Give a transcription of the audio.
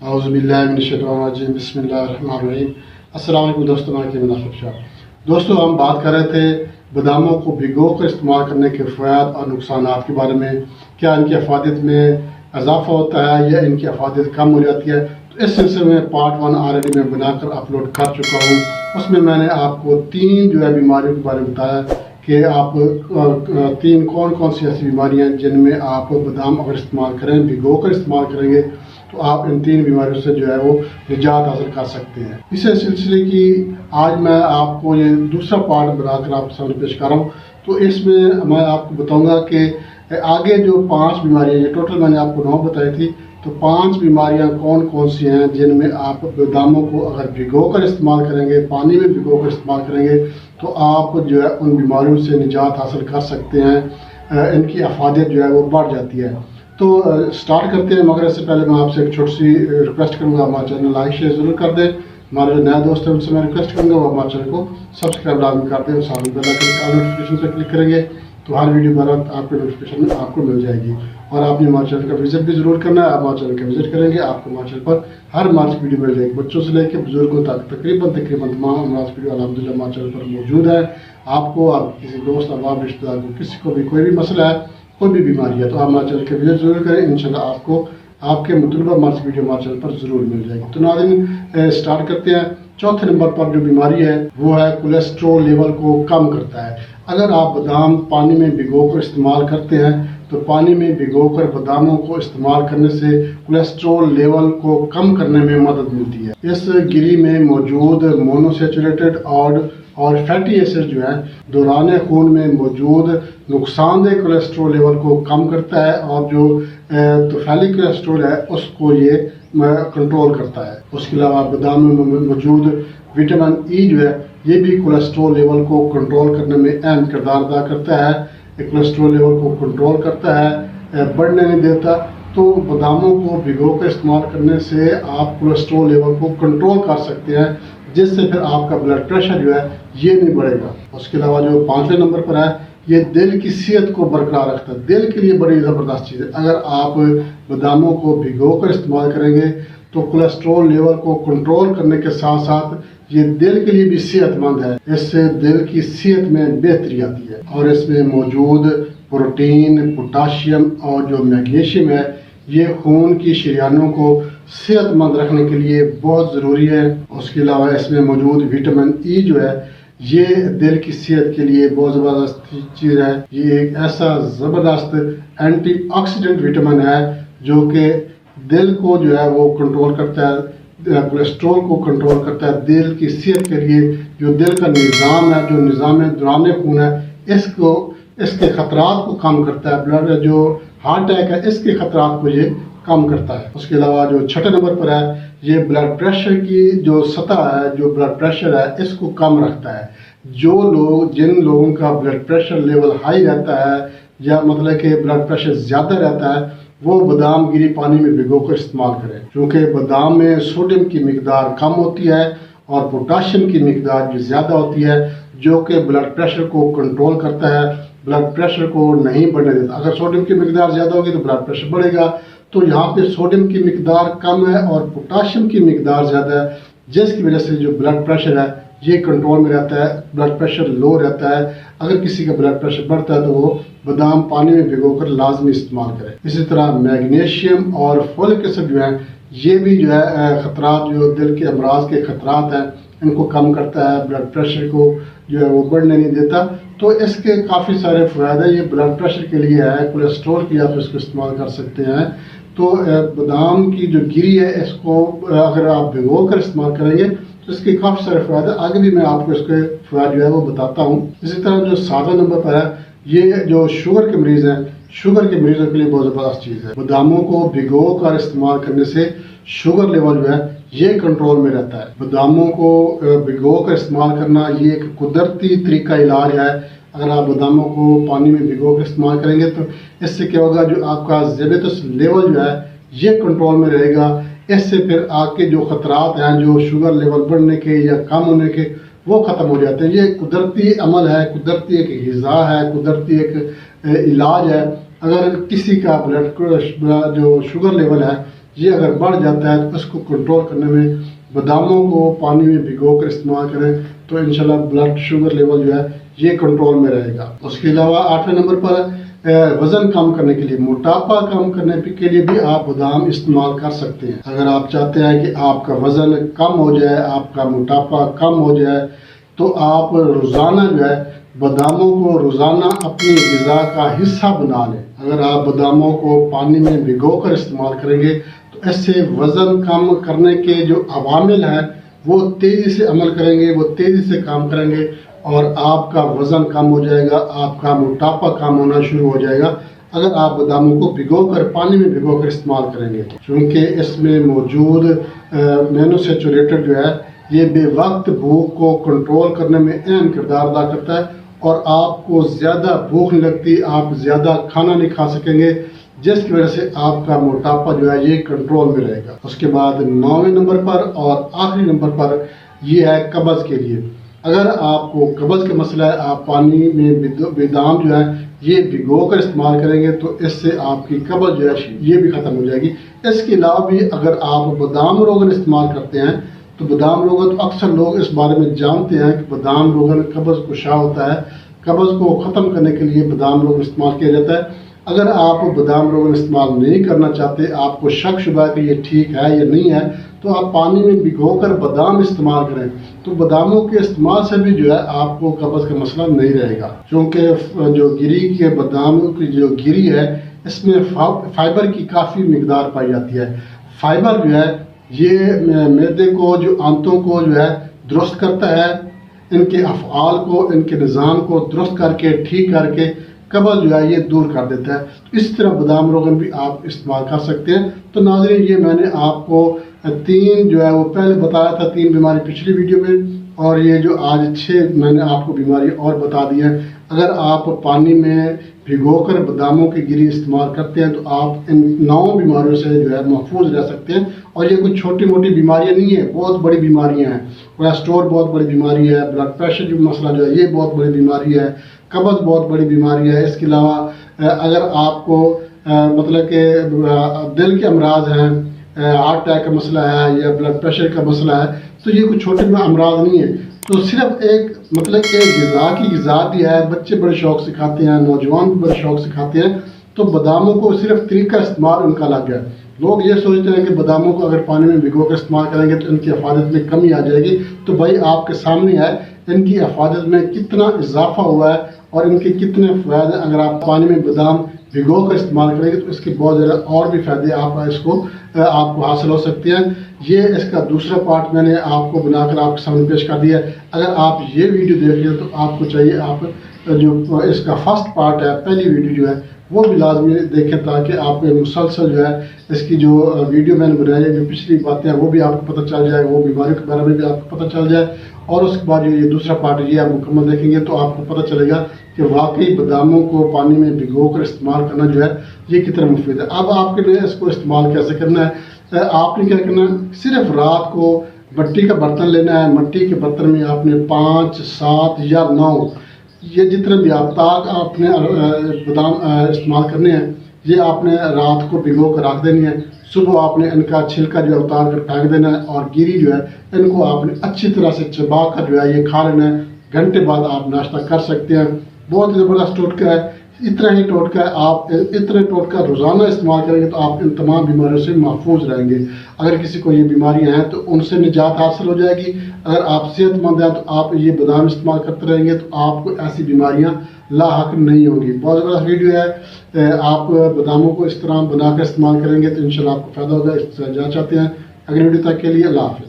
औज़ुबिल्लाहिमिनश्शैतानिर्रजीम बिस्मिल्लाहिर्रहमानिर्रहीम। अस्सलाम वालेकुम दोस्तों, मैं के मुनाफिक शाह। दोस्तों, हम बात कर रहे थे बादामों को भिगो कर इस्तेमाल करने के फ़वायद और नुकसानात के बारे में। क्या इनकी अफादियत में इजाफ़ा होता है या इनकी अफादियत कम हो जाती है। तो इस सिलसिले में पार्ट 1 ऑलरेडी मैं बनाकर अपलोड कर चुका हूँ। उसमें मैंने आपको 3 बीमारियों के बारे में बताया कि आप 3 कौन कौन सी ऐसी बीमारियाँ हैं जिनमें आप बादाम अगर इस्तेमाल करें, भिगो कर इस्तेमाल करेंगे तो आप इन 3 बीमारियों से वो निजात हासिल कर सकते हैं। इसी सिलसिले की आज मैं आपको ये दूसरा पार्ट बनाकर आपके सामने पेश कर रहा हूँ। तो इसमें मैं आपको बताऊंगा कि आगे जो 5 बीमारियाँ, ये टोटल मैंने आपको 9 बताई थी, तो 5 बीमारियाँ कौन कौन सी हैं जिनमें आप बादामों को अगर भिगो कर इस्तेमाल करेंगे, पानी में भिगो कर इस्तेमाल करेंगे, तो आप उन बीमारियों से निजात हासिल कर सकते हैं। इनकी अफादियत वो बढ़ जाती है। तो स्टार्ट करते हैं, मगर इससे पहले मैं आपसे एक छोटी सी रिक्वेस्ट करूंगा, हमारे चैनल लाइक शेयर ज़रूर कर दें। हमारे जो नए दोस्त हैं उनसे मैं रिक्वेस्ट करूंगा वो हमारे चैनल को सब्सक्राइब लाजमी कर दें और साथ में बेल आइकन का नोटिफिकेशन पर क्लिक करेंगे तो हर वीडियो पर आपके नोटिफिकेशन में आपको मिल जाएगी। और आपने हमारे चैनल का विजिट भी ज़रूर करना है। आप हमारे चैनल का विजिट करेंगे, आपको हमारे चैनल पर हर मार्च की वीडियो मिल जाएगी। बच्चों से लेकर बुजुर्गों तक तकरीबन तमाम मार्च वीडियो अल्हम्दुलिल्लाह हमारे चैनल पर मौजूद है। आपको, आप किसी दोस्त, अहबाब, रिश्तेदार को, किसी को भी कोई भी मसला है, कोई भी बीमारी है, तो आप हमारे चैनल के विजिट जरूर करें। इंशाल्लाह आपको आपके मुतलबा मार्च वीडियो हमारे चैनल पर जरूर मिल जाएगी। तो नाज़रीन, स्टार्ट करते हैं। चौथे नंबर पर जो बीमारी है वो है कोलेस्ट्रॉल लेवल को कम करता है। अगर आप बादाम पानी में भिगोकर इस्तेमाल करते हैं तो पानी में भिगोकर बादामों को इस्तेमाल करने से कोलेस्ट्रॉल लेवल को कम करने में मदद मिलती है। इस गिरी में मौजूद मोनोसेचुरेटेड और फैटी एसिड है दौरान खून में मौजूद नुकसानदेह कोलेस्ट्रॉल लेवल को कम करता है और जो तौफैली कोलेस्ट्रॉल है उसको ये कंट्रोल करता है। उसके अलावा बादाम में मौजूद विटामिन ई ये भी कोलेस्ट्रॉल लेवल को कंट्रोल करने में अहम किरदार अदा करता है। कोलेस्ट्रॉल लेवल को कंट्रोल करता है, बढ़ने नहीं देता। तो बादामों को भिगो कर इस्तेमाल करने से आप कोलेस्ट्रॉल लेवल को कंट्रोल कर सकते हैं, जिससे फिर आपका ब्लड प्रेशर ये नहीं बढ़ेगा। उसके अलावा जो 5वें नंबर पर है, ये दिल की सेहत को बरकरार रखता है। दिल के लिए बड़ी ज़बरदस्त चीज़ है। अगर आप बादामों को भिगो कर इस्तेमाल करेंगे तो कोलेस्ट्रॉल लेवल को कंट्रोल करने के साथ साथ ये दिल के लिए भी सेहतमंद है। इससे दिल की सेहत में बेहतरी आती है। और इसमें मौजूद प्रोटीन, पोटाशियम और जो मैग्नीशियम है ये खून की शरीयानों को सेहतमंद रखने के लिए बहुत ज़रूरी है। उसके अलावा इसमें मौजूद विटामिन ई ये दिल की सेहत के लिए बहुत ज़बरदस्त चीज़ है। ये एक ऐसा ज़बरदस्त एंटीऑक्सीडेंट विटामिन है जो कि दिल को वो कंट्रोल करता है, कोलेस्ट्रॉल को कंट्रोल करता है। दिल की सेहत के लिए जो दिल का निज़ाम है, जो निज़ाम दौरान खून है, इसके ख़तरात को कम करता है। ब्लड जो हार्ट अटैक है इसके ख़तरात को ये कम करता है। उसके अलावा जो 6ठे नंबर पर है, ये ब्लड प्रेशर की जो सतह है, जो ब्लड प्रेशर है इसको कम रखता है। जिन लोगों का ब्लड प्रेशर लेवल हाई रहता है या मतलब कि ब्लड प्रेशर ज़्यादा रहता है, वो बादाम गिरी पानी में भिगोकर इस्तेमाल करें, क्योंकि बादाम में सोडियम की मिकदार कम होती है और पोटाशियम की मिकदार भी ज़्यादा होती है, जो कि ब्लड प्रेशर को कंट्रोल करता है, ब्लड प्रेशर को नहीं बढ़ने देता। अगर सोडियम की मिकदार ज़्यादा होगी तो ब्लड प्रेशर बढ़ेगा। तो यहाँ पे सोडियम की मिकदार कम है और पोटाशियम की मिकदार ज़्यादा है, जिसकी वजह से जो ब्लड प्रेशर है ये कंट्रोल में रहता है, ब्लड प्रेशर लो रहता है। अगर किसी का ब्लड प्रेशर बढ़ता है तो वो बादाम पानी में भिगोकर लाजमी इस्तेमाल करें। इसी तरह मैग्नीशियम और फोलिक एसिड ये भी ख़तरात, जो दिल के अमराज के ख़तरात हैं, इनको कम करता है, ब्लड प्रेशर को वो बढ़ने नहीं देता। तो इसके काफ़ी सारे फ़ायदे ये ब्लड प्रेशर के लिए है। कोलेस्ट्रॉल के लिए आप इसको इस्तेमाल कर सकते हैं। तो बादाम की जो गिरी है इसको अगर आप भिगो कर इस्तेमाल करेंगे तो इसके काफ़ी सारे फ़ायदे आगे भी मैं आपको इसके फ़ायदे वो बताता हूँ। इसी तरह जो 7वें नंबर पर है, ये जो शुगर के मरीज़ हैं, शुगर के मरीजों के लिए बहुत ज़बरदस्त चीज़ है। बादामों को भिगो कर इस्तेमाल करने से शुगर लेवल ये कंट्रोल में रहता है। बादामों को भिगो कर इस्तेमाल करना ये एक कुदरती तरीका इलाज है। अगर आप बादामों को पानी में भिगो कर इस्तेमाल करेंगे तो इससे क्या होगा, जो आपका ज़ेबेतस लेवल ये कंट्रोल में रहेगा। इससे फिर आपके जो ख़तरात हैं, जो शुगर लेवल बढ़ने के या कम होने के, वो ख़त्म हो जाते हैं। ये कुदरती अमल है, कुदरती एक ग़िज़ा है, कुदरती एक इलाज है। अगर किसी का ब्लड जो शुगर लेवल है ये अगर बढ़ जाता है तो उसको कंट्रोल करने में बादामों को पानी में भिगो कर इस्तेमाल करें तो इंशाल्लाह ब्लड शुगर लेवल जो है ये कंट्रोल में रहेगा। उसके अलावा 8वें नंबर पर वज़न कम करने के लिए, मोटापा कम करने के लिए भी आप बादाम इस्तेमाल कर सकते हैं। अगर आप चाहते हैं कि आपका वज़न कम हो जाए, आपका मोटापा कम हो जाए, तो आप रोज़ाना जो है बादामों को रोज़ाना अपनी ग़िज़ा का हिस्सा बना लें। अगर आप बादामों को पानी में भिगो कर इस्तेमाल करेंगे तो इससे वज़न कम करने के जो अवामिल हैं वो तेज़ी से अमल करेंगे, वो तेज़ी से काम करेंगे और आपका वज़न कम हो जाएगा, आपका मोटापा कम होना शुरू हो जाएगा अगर आप बादामों को भिगोकर पानी में भिगोकर इस्तेमाल करेंगे। क्योंकि इसमें मौजूद मोनोसैचुरेटेड जो है ये बेवक्त भूख को कंट्रोल करने में अहम किरदार अदा करता है और आपको ज़्यादा भूख नहीं लगती, आप ज़्यादा खाना नहीं खा सकेंगे, जिसकी वजह से आपका मोटापा जो है ये कंट्रोल में रहेगा। उसके बाद 9वें नंबर पर और आखिरी नंबर पर ये है कब्ज़ के लिए। अगर आपको कब्ज़ का मसला है, आप पानी में बादाम जो है ये भिगो कर इस्तेमाल करेंगे तो इससे आपकी कब्ज़ जो है ये भी ख़त्म हो जाएगी। इसके अलावा भी अगर आप बादाम रोगन इस्तेमाल करते हैं तो बादाम रोगन, तो अक्सर लोग इस बारे में जानते हैं कि बादाम रोगन कब्ज़ कुशा होता है, कब्ज़ को ख़त्म करने के लिए बादाम रोगन इस्तेमाल किया जाता है। अगर आप बादाम रोगन इस्तेमाल नहीं करना चाहते, आपको शक शुबा है कि ये ठीक है या नहीं है, तो आप पानी में भिगोकर बादाम इस्तेमाल करें तो बादामों के इस्तेमाल से भी जो है आपको कब्ज़ का मसला नहीं रहेगा। क्योंकि जो गिरी के बादाम की जो गिरी है इसमें फाइबर की काफ़ी मिकदार पाई जाती है। फाइबर जो है ये मैदे को, जो आंतों को जो है दुरुस्त करता है, इनके अफ़आल को, इनके निज़ाम को दुरुस्त करके ठीक करके कब्ज़ जो है ये दूर कर देता है। तो इस तरह बादाम रोगन भी आप इस्तेमाल कर सकते हैं। तो नाज़रीन, ये मैंने आपको 3 जो है वो पहले बताया था, 3 बीमारी पिछली वीडियो में, और ये जो आज 6 मैंने आपको बीमारी और बता दी है। अगर आप पानी में भिगोकर बादामों की गिरी इस्तेमाल करते हैं तो आप इन 9 बीमारियों से जो है महफूज रह सकते हैं। और ये कुछ छोटी मोटी बीमारियां नहीं है, बहुत बड़ी बीमारियां हैं। कोलेस्ट्रॉल बहुत बड़ी बीमारी है, ब्लड प्रेशर जो मसला जो है ये बहुत बड़ी बीमारी है, कब्ज़ बहुत बड़ी बीमारी है। इसके अलावा अगर आपको मतलब कि दिल के अमराज हैं, हार्ट अटैक का मसला है या ब्लड प्रेशर का मसला है, तो ये कुछ छोटे अमराज नहीं है। तो सिर्फ एक मतलब एक ग़िज़ा की ग़िज़ा भी है, बच्चे बड़े शौक़ से खाते हैं, नौजवान भी बड़े शौक़ से खाते हैं। तो बादामों को सिर्फ तरीका इस्तेमाल उनका अलग है। लोग ये सोचते हैं कि बादामों को अगर पानी में भिगो कर इस्तेमाल करेंगे तो इनकी अफादत में कमी आ जाएगी। तो भाई आपके सामने है इनकी अफादत में कितना इजाफा हुआ है और इनके कितने फ़ायदे। अगर आप पानी में बादाम भिगो कर इस्तेमाल करेंगे तो इसके बहुत ज़्यादा और भी फ़ायदे आपको हासिल हो सकते हैं। ये इसका दूसरा पार्ट मैंने आपको बनाकर आपके सामने पेश कर दिया है। अगर आप ये वीडियो देख रहे हैं तो आपको चाहिए आप जो इसका फर्स्ट पार्ट है, पहली वीडियो जो है वो भी लाजमी देखें, ताकि आपको मुसलसल जो है इसकी जो वीडियो मैंने बनाई है, जो पिछली बातें हैं वो भी आपको पता चल जाएगा, वो बीमारियों के बारे में भी आपको पता चल जाए। और उसके बाद जो ये दूसरा पार्ट है ये आप मुकम्मल देखेंगे तो आपको पता चलेगा कि वाकई बादामों को पानी में भिगो कर इस्तेमाल करना जो है ये कितना मुफीद है। अब आपके लिए इसको इस्तेमाल कैसे करना है, आपने क्या करना है, सिर्फ रात को मिट्टी का बर्तन लेना है। मिट्टी के बर्तन में आपने 5, 7 या 9 ये जितने भी ताक आपने बादाम इस्तेमाल करने हैं, ये आपने रात को भिगो कर रख देनी है। सुबह आपने इनका छिलका जो है उतार कर फेंक देना है और गिरी जो है इनको आपने अच्छी तरह से चबा कर जो है ये खा लेना है। घंटे बाद आप नाश्ता कर सकते हैं। बहुत ज़बरदस्त टोटका है। इतना ही टोटका है, आप इतने टोटका रोज़ाना इस्तेमाल करेंगे तो आप इन तमाम बीमारियों से महफूज रहेंगे। अगर किसी को ये बीमारियां हैं तो उनसे निजात हासिल हो जाएगी। अगर आप सेहतमंद हैं तो आप ये बादाम इस्तेमाल करते रहेंगे तो आपको ऐसी बीमारियां लाहक नहीं होंगी। बहुत ज़बरदस्त वीडियो है। आप बादामों को इस तरह बनाकर इस्तेमाल करेंगे तो इंशाल्लाह आपको फ़ायदा होगा। इससे जाना चाहते हैं। अगली वीडियो तक के लिए अल्लाह हाफ़िज़।